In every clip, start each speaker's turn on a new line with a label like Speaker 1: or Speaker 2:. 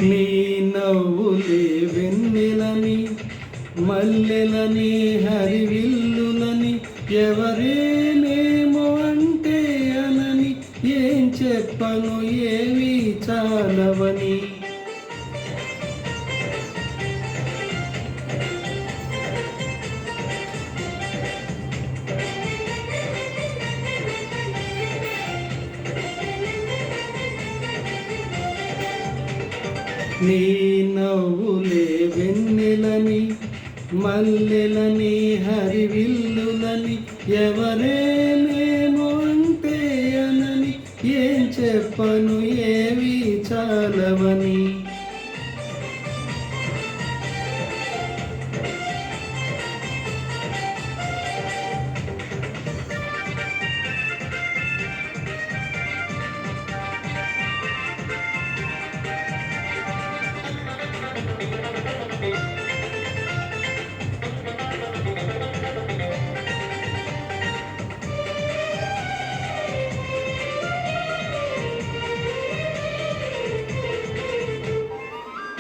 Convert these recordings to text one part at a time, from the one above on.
Speaker 1: నీ నవ్వులే వెన్నెలని మల్లెలని హరివిల్లులని ఎవరేనేమో అంటే అనని ఏం చెప్పను ఏవి చాలవని. నీ నవ్వులే వెన్నెలని మల్లెలని హరివిల్లులని ఎవరేమేమో అంటే అనని ఏం చెప్పను ఏవి చాలవని.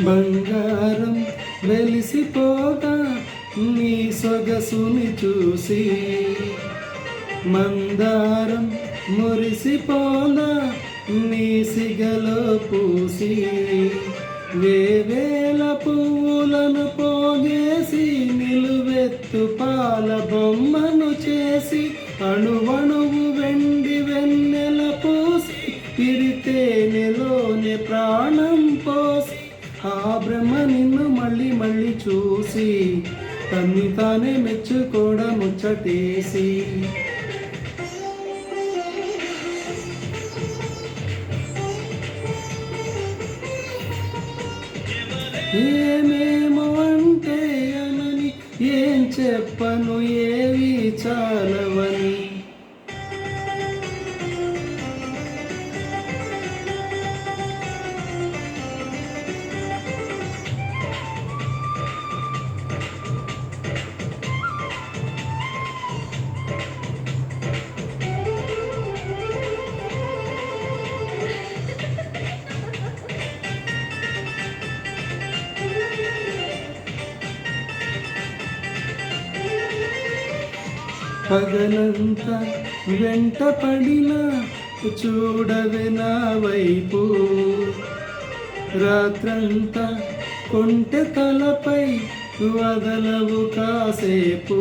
Speaker 1: బంగారం వెలిసిపోగా నీ సొగసుని చూసి మందారం మురిసిపోగా నీ సిగలో పూసి వేవేల పువ్వులను పోగేసి నిలువెత్తు పాల బొమ్మను చేసి అణువణువు వెండి వెన్నెల పూసి పిరితేనెలోనే ప్రాణం పోసి ఆ బ్రహ్మ నిన్ను మళ్ళీ మళ్ళీ చూసి తన్ని తానే మెచ్చుకోవడం ముచ్చటేసి. ఏమేమో అంటే అనని ఏం చెప్పను ఏవి చాలవని. పగలంతా వెంట పడినా చూడవే నా వైపు, రాత్రంతా కొంటె తలపై వదలవు కాసేపు.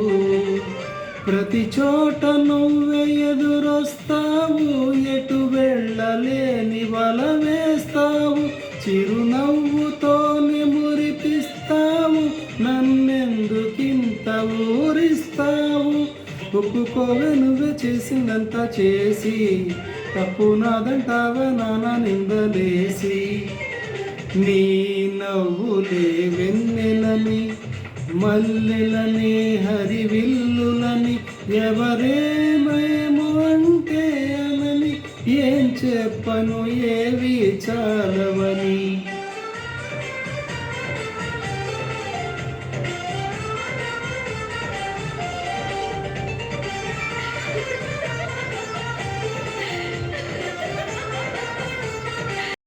Speaker 1: ప్రతి చోట నువ్వే ఎదురొస్తావు, ఎటు వెళ్ళలేని వల వేస్తావు, చిరునవ్వుతోనే మురిపిస్తావు, నన్నెందుకింత ఊరిస్తావు. ఒప్పుకోవే నువ్వే చేసిందంత చేసి, తప్పు నాదంటావా నానా నిందలేసి. నీ నవ్వులే వెన్నెలని మల్లెలని హరివిల్లులని ఎవరేమేమో అంటే అనని ఏం చెప్పను ఏవి చాలవని.